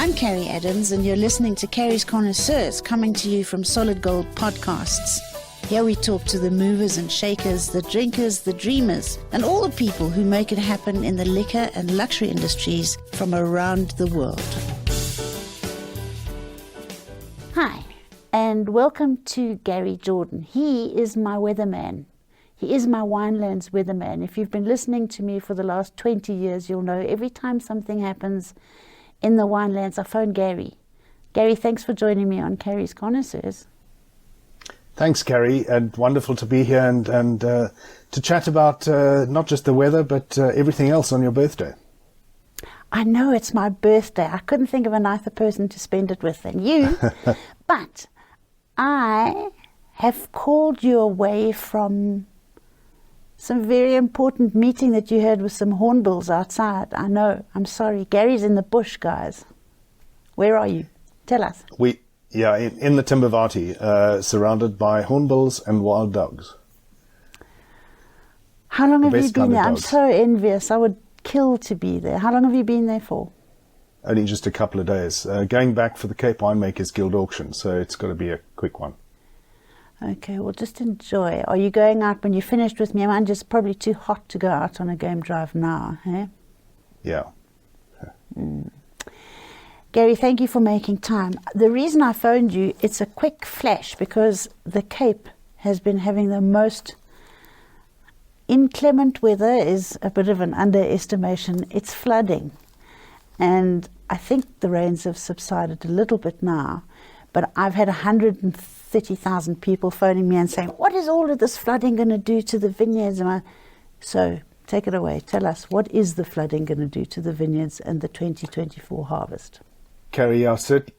I'm Carrie Adams, and you're listening to Carrie's Connoisseurs, coming to you from Solid Gold Podcasts. Here we talk to the movers and shakers, the drinkers, the dreamers, and all the people who make it happen in the liquor and luxury industries from around the world. Hi, and welcome to Gary Jordan. He is my weatherman. He is my Winelands weatherman. If you've been listening to me for the last 20 years, you'll know every time something happens in the Winelands, I phone Gary. Gary, thanks for joining me on Carrie's Connoisseurs. Thanks, Carrie, and wonderful to be here and to chat about not just the weather, but everything else on your birthday. I know, it's my birthday. I couldn't think of a nicer person to spend it with than you. But I have called you away from some very important meeting that you had with some hornbills outside. I know. I'm sorry. Gary's in the bush, guys. Where are you? Tell us. In the Timbavati, surrounded by hornbills and wild dogs. How long have you been there? I'm so envious. I would kill to be there. How long have you been there for? Only just a couple of days. Going back for the Cape Winemakers Guild auction, so it's got to be a quick one. Okay, well, just enjoy. Are you going out when you're finished with me? Mine's just probably too hot to go out on a game drive now, eh? Yeah. Gary, thank you for making time. The reason I phoned you, it's a quick flash because the Cape has been having the most inclement weather, is a bit of an underestimation. It's flooding. And I think the rains have subsided a little bit now, but I've had 130,000 people phoning me and saying, what is all of this flooding going to do to the vineyards? So take it away. Tell us, what is the flooding going to do to the vineyards and the 2024 harvest? Carrie,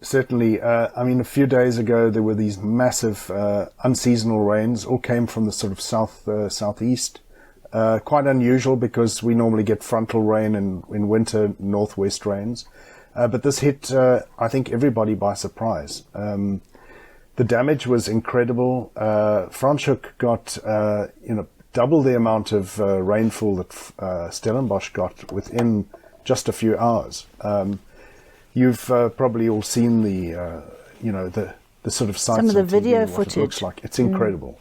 certainly. A few days ago, there were these massive unseasonal rains, all came from the sort of southeast. Quite unusual because we normally get frontal rain in winter, northwest rains. But this hit, I think, everybody by surprise. The damage was incredible. Franschhoek got, double the amount of rainfall that Stellenbosch got within just a few hours. You've probably all seen the sort of sights. Some of the on TV, video footage. It looks like. It's incredible.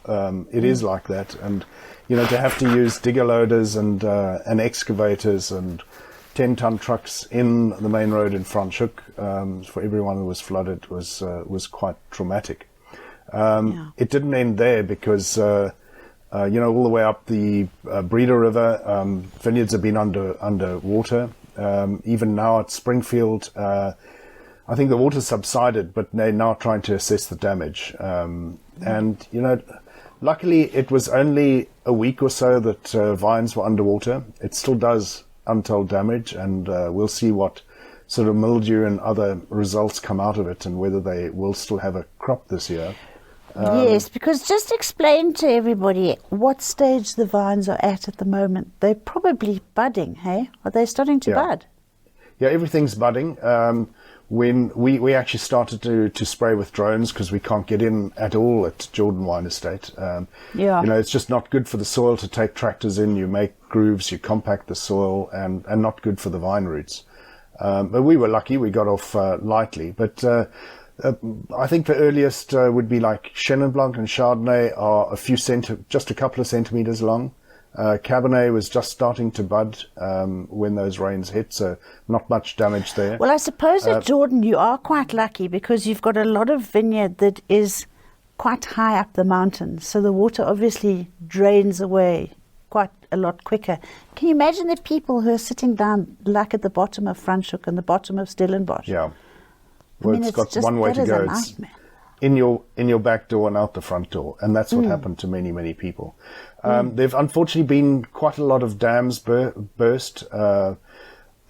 It is like that, and to have to use digger loaders and excavators and 10-ton trucks in the main road in Franschhoek for everyone who was flooded was quite traumatic. It didn't end there because all the way up the Breeder River, vineyards have been under water. Even now at Springfield, I think the water subsided, but they're now trying to assess the damage. Luckily it was only a week or so that vines were underwater. It still does untold damage, and we'll see what sort of mildew and other results come out of it and whether they will still have a crop this year. Yes, because just explain to everybody what stage the vines are at the moment. They're probably budding, hey? Are they starting to bud? Yeah, everything's budding. When we actually started to spray with drones because we can't get in at all at Jordan Wine Estate. It's just not good for the soil to take tractors in. You make grooves, you compact the soil, and not good for the vine roots. But we were lucky; we got off lightly. But I think the earliest would be like Chenin Blanc and Chardonnay are just a couple of centimeters long. Cabernet was just starting to bud when those rains hit, so not much damage there. Well, I suppose at Jordan you are quite lucky because you've got a lot of vineyard that is quite high up the mountain, so the water obviously drains away quite a lot quicker. Can you imagine the people who are sitting down like at the bottom of Franschhoek and the bottom of Stellenbosch? Yeah. Well, it's got one way to go. It's in your back door and out the front door, and that's what happened to many, many people. There've unfortunately been quite a lot of dams burst, all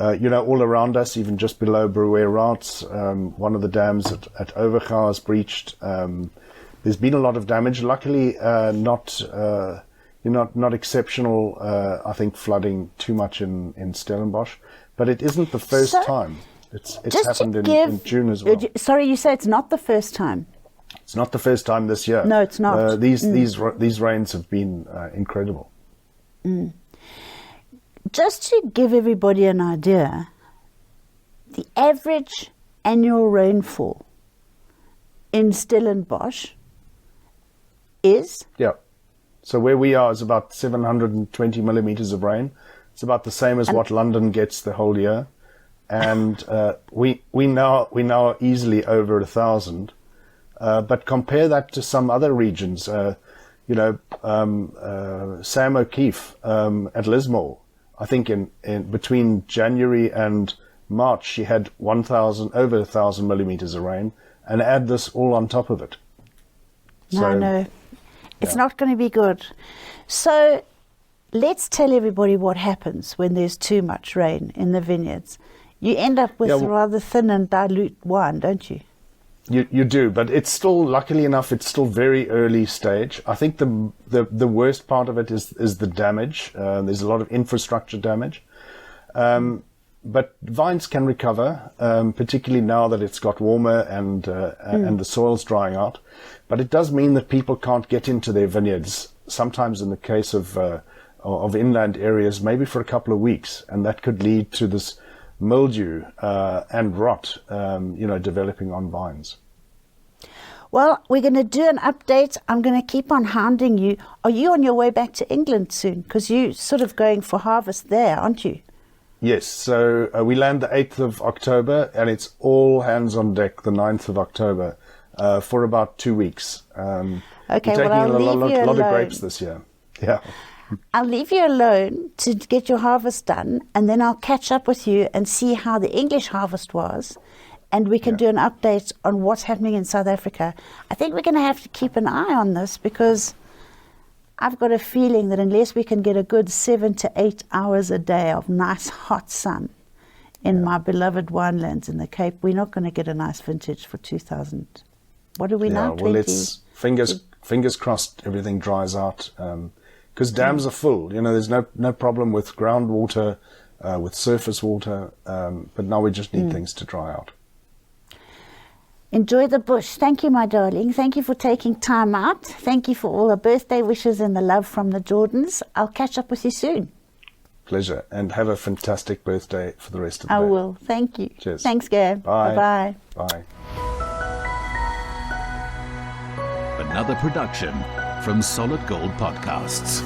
around us, even just below Brouwer Routes. One of the dams at Overgaar is breached. There's been a lot of damage. Luckily, not exceptional. I think flooding too much in Stellenbosch, but it isn't the first time. It's happened in June as well. Sorry, you say it's not the first time. It's not the first time this year. No, it's not. These rains have been incredible. Just to give everybody an idea, the average annual rainfall in Stellenbosch is? Yeah. So where we are is about 720 millimeters of rain. It's about the same as what London gets the whole year. And we now are easily over 1,000. But compare that to some other regions. Sam O'Keefe at Lismore, I think in between January and March, she had over 1,000 millimeters of rain, and add this all on top of it. No, it's not going to be good. So let's tell everybody what happens when there's too much rain in the vineyards. You end up with rather thin and dilute wine, don't you? You do, but it's still, luckily enough, it's still very early stage. I think the worst part of it is the damage. There's a lot of infrastructure damage. But vines can recover, particularly now that it's got warmer and the soil's drying out. But it does mean that people can't get into their vineyards, sometimes in the case of inland areas, maybe for a couple of weeks. And that could lead to this mildew and rot, developing on vines. Well, we're going to do an update. I'm going to keep on hounding you. Are you on your way back to England soon? Because you're sort of going for harvest there, aren't you? Yes, so we land the 8th of October, and it's all hands on deck the 9th of October for about 2 weeks. Okay, we're taking I'll a leave you lot alone. of grapes this year. Yeah. I'll leave you alone to get your harvest done, and then I'll catch up with you and see how the English harvest was, and we can do an update on what's happening in South Africa. I think we're going to have to keep an eye on this, because I've got a feeling that unless we can get a good 7 to 8 hours a day of nice hot sun in my beloved winelands in the Cape, we're not going to get a nice vintage for 2000. What are we now? Well, 20? let's fingers crossed everything dries out, because dams are full. There's no problem with groundwater, with surface water, but now we just need things to dry out. Enjoy the bush. Thank you, my darling. Thank you for taking time out. Thank you for all the birthday wishes and the love from the Jordans. I'll catch up with you soon. Pleasure. And have a fantastic birthday for the rest of the day. I will. Thank you. Cheers. Thanks, Gab. Bye. Bye-bye. Bye. Another production from Solid Gold Podcasts.